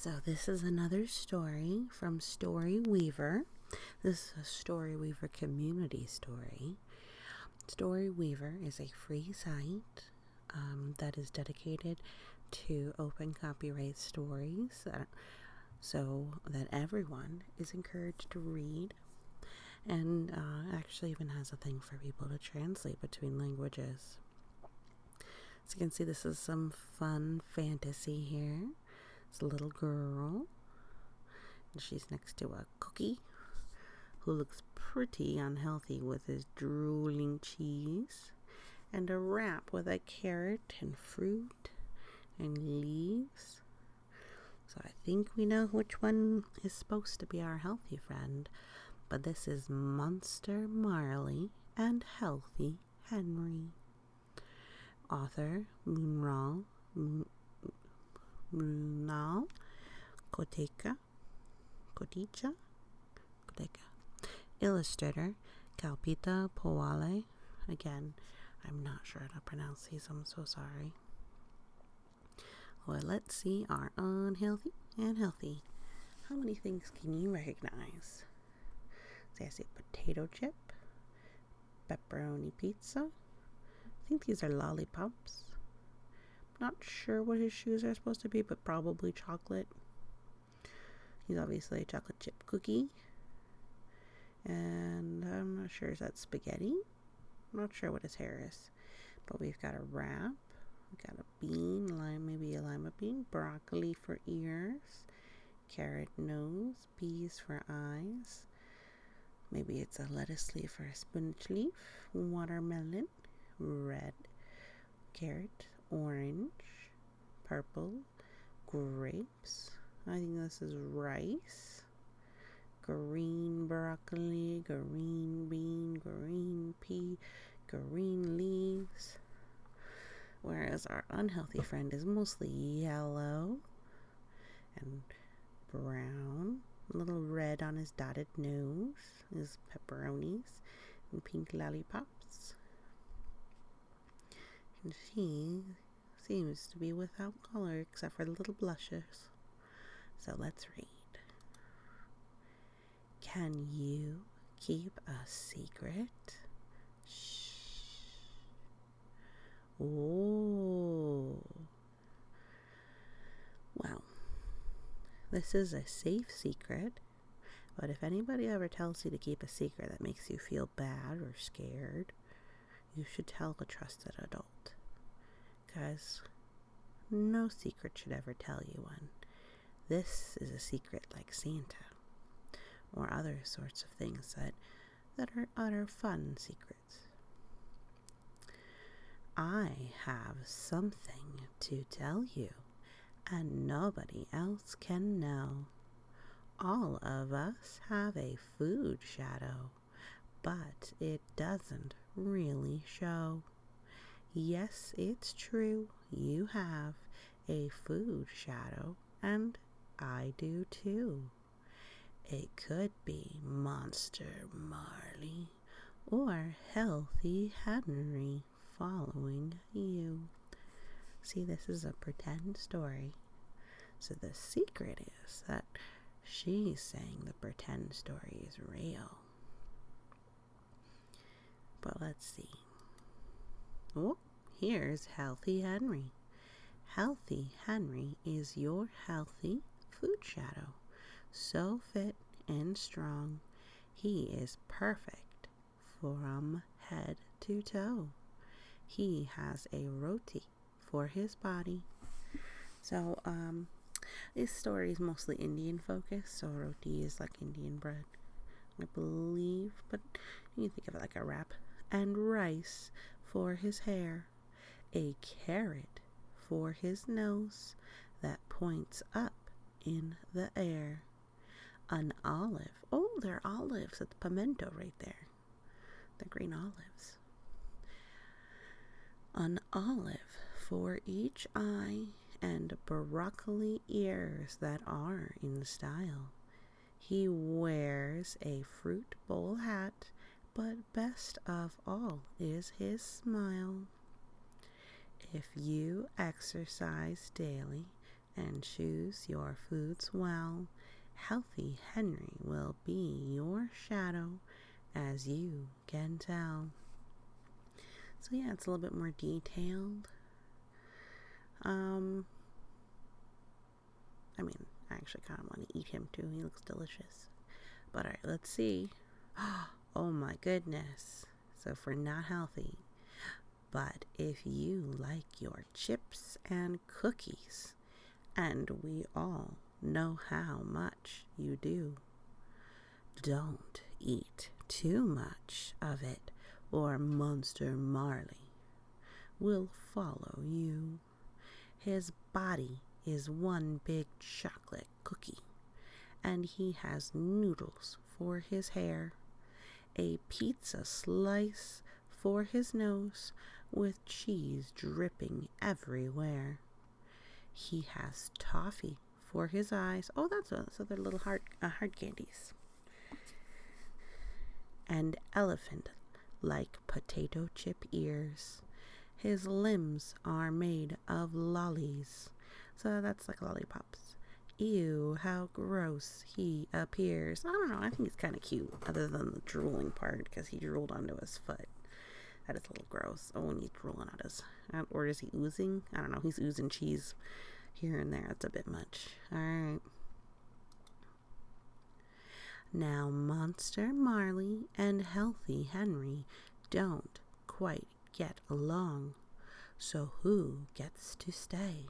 So this is another story from StoryWeaver. This is a StoryWeaver Community story. StoryWeaver is a free site that is dedicated to open copyright stories so that everyone is encouraged to read, and actually even has a thing for people to translate between languages. So you can see this is some fun fantasy here. It's a little girl, and she's next to a cookie who looks pretty unhealthy with his drooling cheese, and a wrap with a carrot and fruit and leaves. So I think we know which one is supposed to be our healthy friend, but this is Monster Marley and Healthy Henry. Author Mrunal Kotecha. Illustrator Kalpita Powale. Again, I'm not sure how to pronounce these, I'm so sorry. Well, let's see our unhealthy and healthy. How many things can you recognize? So I see potato chip, pepperoni pizza. I think these are lollipops. Not sure what his shoes are supposed to be, but probably chocolate. He's obviously a chocolate chip cookie. And I'm not sure, is that spaghetti? I'm not sure what his hair is. But we've got a wrap. We've got a bean, maybe a lima bean, broccoli for ears, carrot nose, peas for eyes. Maybe it's a lettuce leaf or a spinach leaf, watermelon, red, carrot, orange, purple, grapes. I think this is rice, green broccoli, green bean, green pea, green leaves. Whereas our unhealthy friend is mostly yellow and brown, a little red on his dotted nose, his pepperonis, and pink lollipops. And she seems to be without color except for the little blushes. So let's read. Can you keep a secret? Shh. Oh. Well, this is a safe secret, but if anybody ever tells you to keep a secret that makes you feel bad or scared, you should tell a trusted adult, because no secret should ever tell you one. This is a secret like Santa or other sorts of things that are utter fun secrets. I have something to tell you, and nobody else can know. All of us have a food shadow, but it doesn't really show. Yes, it's true, you have a food shadow, and I do too. It could be Monster Marley or Healthy Henry following you. See, this is a pretend story. So the secret is that she's saying the pretend story is real. But let's see. Oh, here's Healthy Henry. Healthy Henry is your healthy food shadow. So fit and strong. He is perfect from head to toe. He has a roti for his body. So, this story is mostly Indian focused, so roti is like Indian bread, I believe, but you can think of it like a wrap. And rice for his hair, a carrot for his nose that points up in the air, an olive. Oh, they're olives. It's pimento right there. The green olives. An olive for each eye, and broccoli ears that are in style. He wears a fruit bowl hat, but best of all is his smile. If you exercise daily and choose your foods well, healthy Henry will be your shadow, as you can tell. So yeah, it's a little bit more detailed. I actually kind of want to eat him too. He looks delicious. But alright, let's see. Oh my goodness. So for not healthy, but if you like your chips and cookies, and we all know how much you do, don't eat too much of it, or Monster Marley will follow you. His body is one big chocolate cookie, and he has noodles for his hair, a pizza slice for his nose, with cheese dripping everywhere. He has toffee for his eyes. Oh, so they're little hard candies. And elephant-like potato chip ears. His limbs are made of lollies. So that's like lollipops. Ew, how gross he appears. I don't know, I think he's kind of cute, other than the drooling part, because he drooled onto his foot. That is a little gross. Oh, and he's drooling out his... Or is he oozing? I don't know, he's oozing cheese here and there. That's a bit much. Alright. Now, Monster Marley and Healthy Henry don't quite get along. So who gets to stay?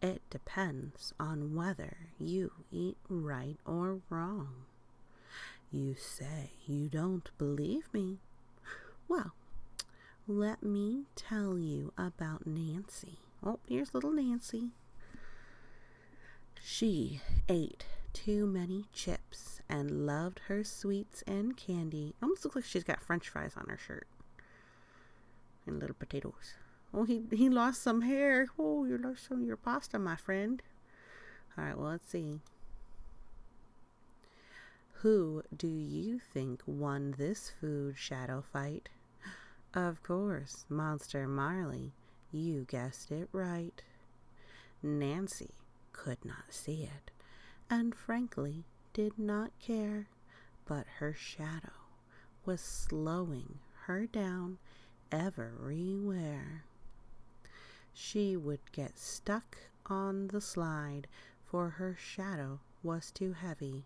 It depends on whether you eat right or wrong. You say you don't believe me? Well, let me tell you about Nancy. Oh, here's little Nancy. She ate too many chips and loved her sweets and candy. Almost looks like she's got French fries on her shirt. And little potatoes. Oh, he lost some hair. Oh, you lost some of your pasta, my friend. Alright, well, let's see. Who do you think won this food shadow fight? Of course, Monster Marley. You guessed it right. Nancy could not see it, and frankly did not care, but her shadow was slowing her down everywhere. She would get stuck on the slide, for her shadow was too heavy,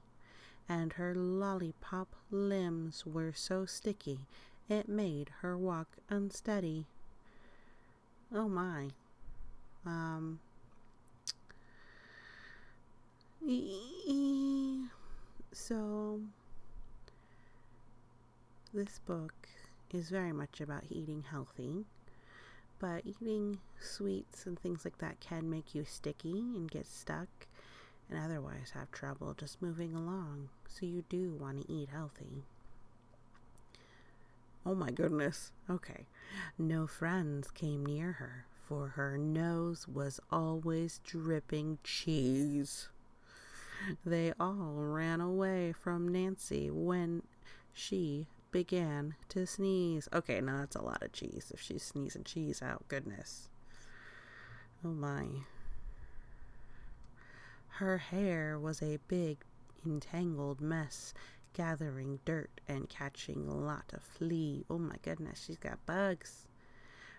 and her lollipop limbs were so sticky it made her walk unsteady. Oh my. So, this book is very much about eating healthy, but eating sweets and things like that can make you sticky and get stuck and otherwise have trouble just moving along. So you do want to eat healthy. Oh my goodness. Okay. No friends came near her, for her nose was always dripping cheese. They all ran away from Nancy when she began to sneeze. Okay, now that's a lot of cheese if she's sneezing cheese out. Goodness. Oh my. Her hair was a big, entangled mess, gathering dirt and catching a lot of flea. Oh my goodness, she's got bugs.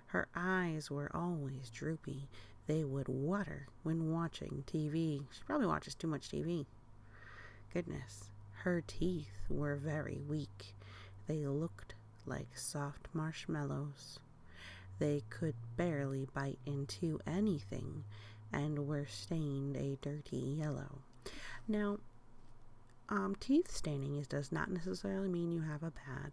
Her eyes were always droopy. They would water when watching TV. She probably watches too much TV. Goodness. Her teeth were very weak. They looked like soft marshmallows. They could barely bite into anything and were stained a dirty yellow. Now, teeth staining does not necessarily mean you have a bad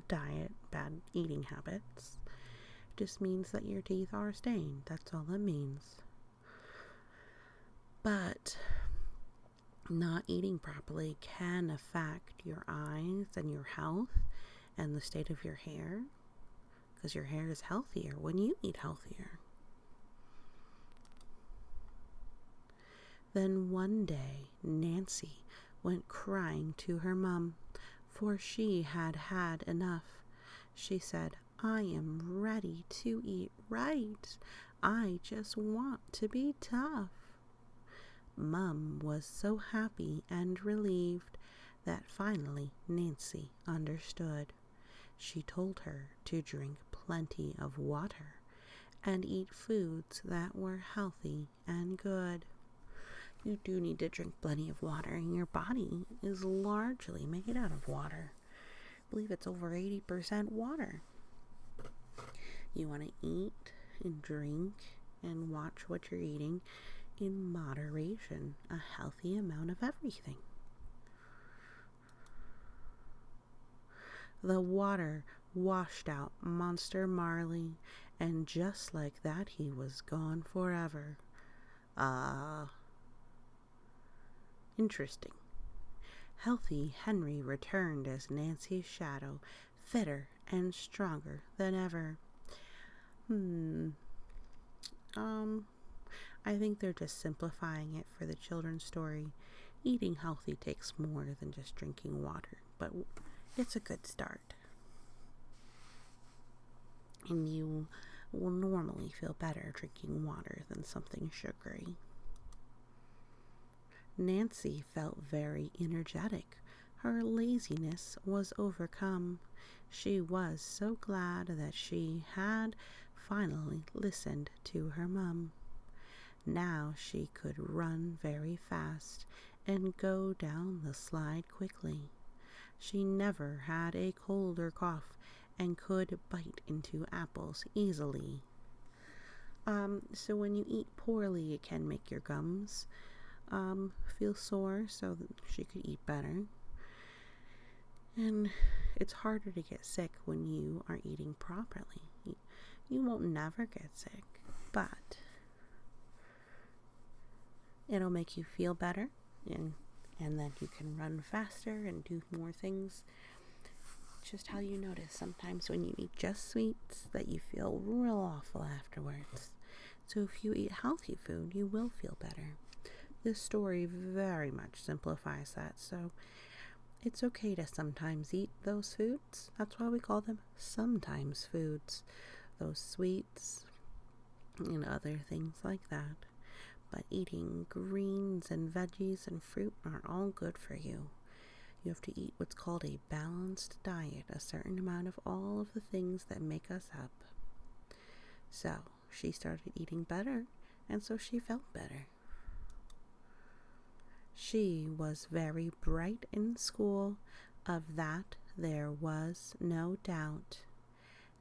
diet, bad eating habits. It just means that your teeth are stained. That's all it means. But not eating properly can affect your eyes and your health and the state of your hair, because your hair is healthier when you eat healthier. Then one day, Nancy went crying to her mum, for she had had enough. She said, "I am ready to eat right. I just want to be tough." Mum was so happy and relieved that finally Nancy understood. She told her to drink plenty of water and eat foods that were healthy and good. You do need to drink plenty of water, and your body is largely made out of water. I believe it's over 80% water. You want to eat and drink and watch what you're eating in moderation, a healthy amount of everything. The water washed out Monster Marley, and just like that he was gone forever. Interesting. Healthy Henry returned as Nancy's shadow, fitter and stronger than ever. I think they're just simplifying it for the children's story. Eating healthy takes more than just drinking water, but it's a good start. And you will normally feel better drinking water than something sugary. Nancy felt very energetic. Her laziness was overcome. She was so glad that she had finally listened to her mum. Now she could run very fast and go down the slide quickly. She never had a cold or cough and could bite into apples easily. So when you eat poorly, it can make your gums feel sore, so that she could eat better. And it's harder to get sick when you are eating properly. You won't never get sick, but it'll make you feel better, and then you can run faster and do more things. Just how you notice sometimes when you eat just sweets that you feel real awful afterwards. So if you eat healthy food, you will feel better. This story very much simplifies that, so it's okay to sometimes eat those foods. That's why we call them sometimes foods. Those sweets and other things like that. But eating greens and veggies and fruit are all good for you. You have to eat what's called a balanced diet, a certain amount of all of the things that make us up. So she started eating better, and so she felt better. She was very bright in school, of that there was no doubt.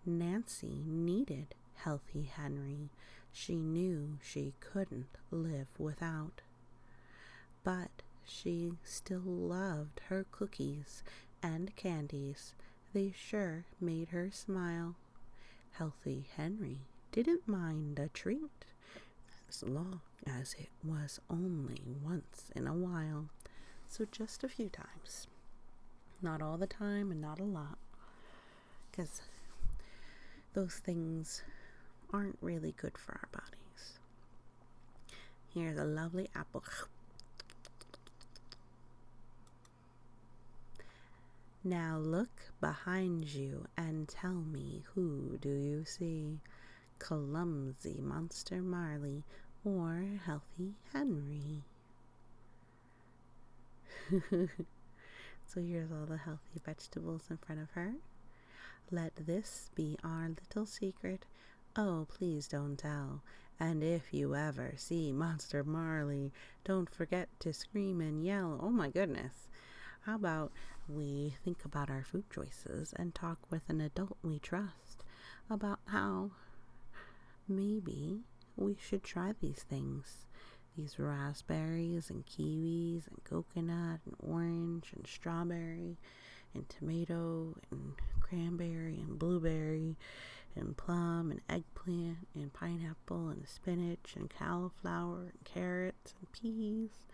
Nancy needed healthy Henry. She knew she couldn't live without. But she still loved her cookies and candies. They sure made her smile. Healthy Henry didn't mind a treat, as long as it was only once in a while. So just a few times. Not all the time and not a lot, because those things aren't really good for our bodies. Here's a lovely apple. Now look behind you and tell me, who do you see? Clumsy Monster Marley or healthy Henry? So here's all the healthy vegetables in front of her. Let this be our little secret. Oh, please don't tell. And if you ever see Monster Marley, don't forget to scream and yell. Oh my goodness. How about we think about our food choices and talk with an adult we trust about how maybe we should try these things. These raspberries and kiwis and coconut and orange and strawberry and tomato and cranberry and blueberry and plum and eggplant and pineapple and spinach and cauliflower and carrots and peas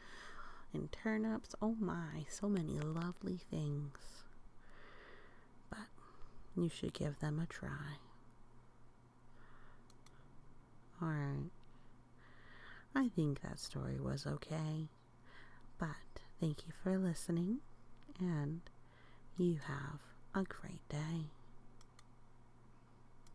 and turnips. Oh my, so many lovely things. But you should give them a try. Alright. I think that story was okay. But thank you for listening, and you have a great day.